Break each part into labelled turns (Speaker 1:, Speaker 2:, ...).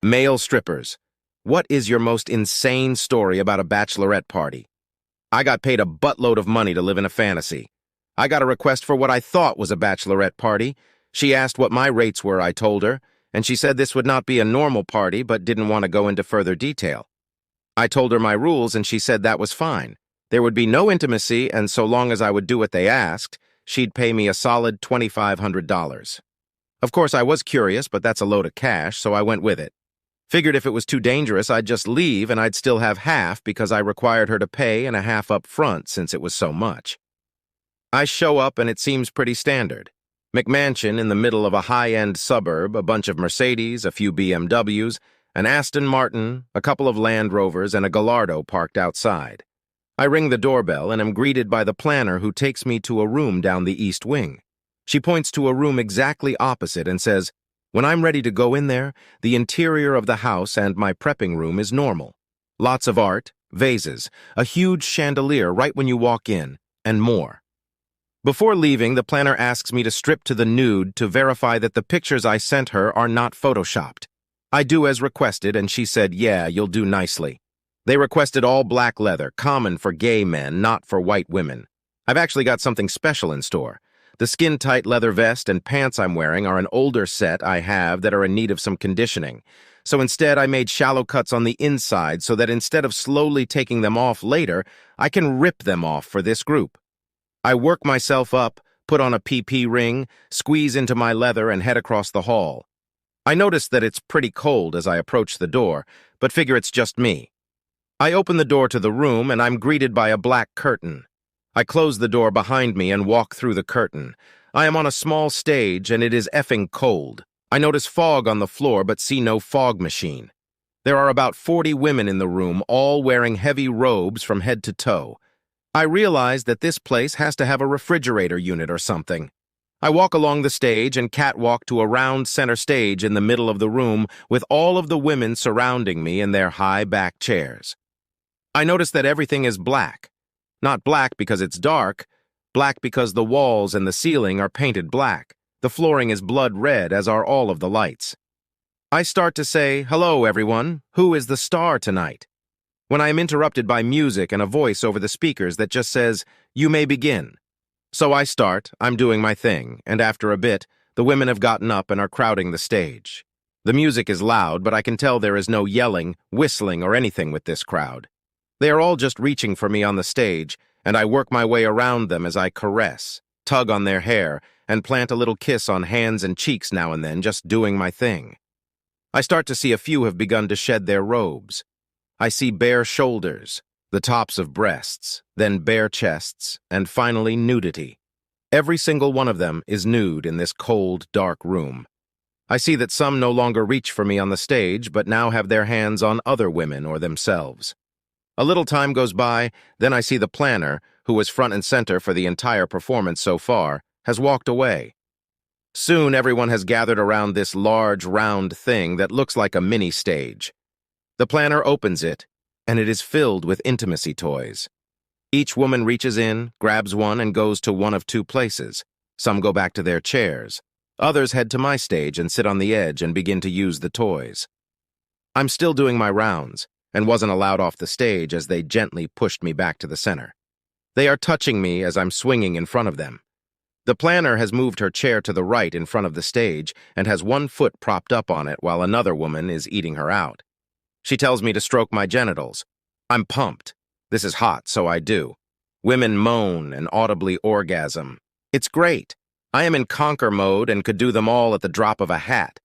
Speaker 1: Male strippers. What is your most insane story about a bachelorette party? I got paid a buttload of money to live in a fantasy. I got a request for what I thought was a bachelorette party. She asked what my rates were, I told her, and she said this would not be a normal party but didn't want to go into further detail. I told her my rules and she said that was fine. There would be no intimacy, and so long as I would do what they asked, she'd pay me a solid $2,500. Of course, I was curious, but that's a load of cash, so I went with it. Figured if it was too dangerous, I'd just leave and I'd still have half because I required her to pay and a half up front since it was so much. I show up and it seems pretty standard. McMansion in the middle of a high-end suburb, a bunch of Mercedes, a few BMWs, an Aston Martin, a couple of Land Rovers, and a Gallardo parked outside. I ring the doorbell and am greeted by the planner who takes me to a room down the east wing. She points to a room exactly opposite and says, "When I'm ready to go in there, the interior of the house and my prepping room is normal. Lots of art, vases, a huge chandelier right when you walk in, and more." Before leaving, the planner asks me to strip to the nude to verify that the pictures I sent her are not photoshopped. I do as requested, and she said, "Yeah, you'll do nicely." They requested all black leather, common for gay men, not for white women. I've actually got something special in store. The skin-tight leather vest and pants I'm wearing are an older set I have that are in need of some conditioning. So instead, I made shallow cuts on the inside so that instead of slowly taking them off later, I can rip them off for this group. I work myself up, put on a PP ring, squeeze into my leather, and head across the hall. I notice that it's pretty cold as I approach the door, but figure it's just me. I open the door to the room, and I'm greeted by a black curtain. I close the door behind me and walk through the curtain. I am on a small stage, and it is effing cold. I notice fog on the floor, but see no fog machine. There are about 40 women in the room, all wearing heavy robes from head to toe. I realize that this place has to have a refrigerator unit or something. I walk along the stage and catwalk to a round center stage in the middle of the room with all of the women surrounding me in their high-back chairs. I notice that everything is black. Not black because it's dark, black because the walls and the ceiling are painted black. The flooring is blood red, as are all of the lights. I start to say, "Hello, everyone. Who is the star tonight?" When I am interrupted by music and a voice over the speakers that just says, "You may begin." So I start, I'm doing my thing, and after a bit, the women have gotten up and are crowding the stage. The music is loud, but I can tell there is no yelling, whistling, or anything with this crowd. They are all just reaching for me on the stage, and I work my way around them as I caress, tug on their hair, and plant a little kiss on hands and cheeks now and then, just doing my thing. I start to see a few have begun to shed their robes. I see bare shoulders, the tops of breasts, then bare chests, and finally nudity. Every single one of them is nude in this cold, dark room. I see that some no longer reach for me on the stage, but now have their hands on other women or themselves. A little time goes by, then I see the planner, who was front and center for the entire performance so far, has walked away. Soon everyone has gathered around this large, round thing that looks like a mini-stage. The planner opens it, and it is filled with intimacy toys. Each woman reaches in, grabs one, and goes to one of two places. Some go back to their chairs. Others head to my stage and sit on the edge and begin to use the toys. I'm still doing my rounds, and wasn't allowed off the stage as they gently pushed me back to the center. They are touching me as I'm swinging in front of them. The planner has moved her chair to the right in front of the stage and has one foot propped up on it while another woman is eating her out. She tells me to stroke my genitals. I'm pumped. This is hot, so I do. Women moan and audibly orgasm. It's great. I am in conquer mode and could do them all at the drop of a hat.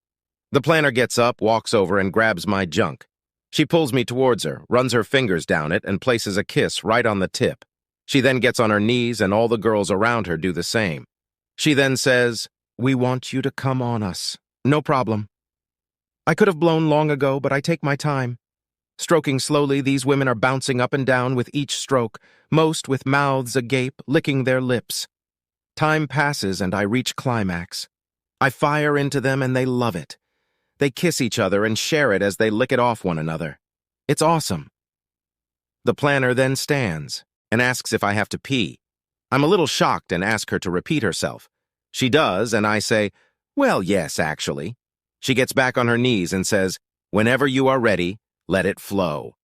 Speaker 1: The planner gets up, walks over, and grabs my junk. She pulls me towards her, runs her fingers down it, and places a kiss right on the tip. She then gets on her knees, and all the girls around her do the same. She then says, "We want you to come on us. No problem." I could have blown long ago, but I take my time. Stroking slowly, these women are bouncing up and down with each stroke, most with mouths agape, licking their lips. Time passes, and I reach climax. I fire into them, and they love it. They kiss each other and share it as they lick it off one another. It's awesome. The planner then stands and asks if I have to pee. I'm a little shocked and ask her to repeat herself. She does, and I say, "Well, yes, actually." She gets back on her knees and says, Whenever you are ready, let it flow.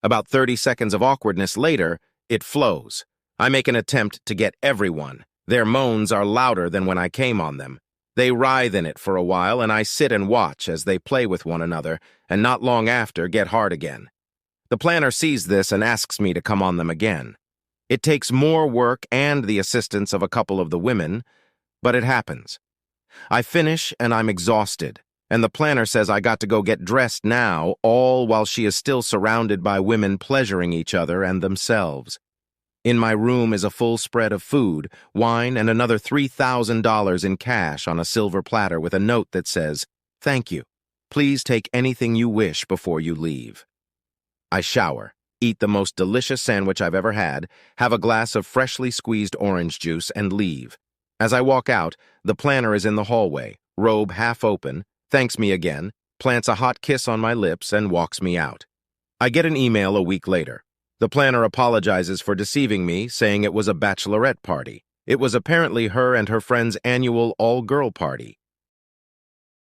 Speaker 1: About 30 seconds of awkwardness later, it flows. I make an attempt to get everyone. Their moans are louder than when I came on them. They writhe in it for a while, and I sit and watch as they play with one another, and not long after get hard again. The planner sees this and asks me to come on them again. It takes more work and the assistance of a couple of the women, but it happens. I finish and I'm exhausted, and the planner says I got to go get dressed now, all while she is still surrounded by women pleasuring each other and themselves. In my room is a full spread of food, wine, and another $3,000 in cash on a silver platter with a note that says, "Thank you. Please take anything you wish before you leave." I shower, eat the most delicious sandwich I've ever had, have a glass of freshly squeezed orange juice, and leave. As I walk out, the planner is in the hallway, robe half open, thanks me again, plants a hot kiss on my lips, and walks me out. I get an email a week later. The planner apologizes for deceiving me, saying it was a bachelorette party. It was apparently her and her friend's annual all-girl party.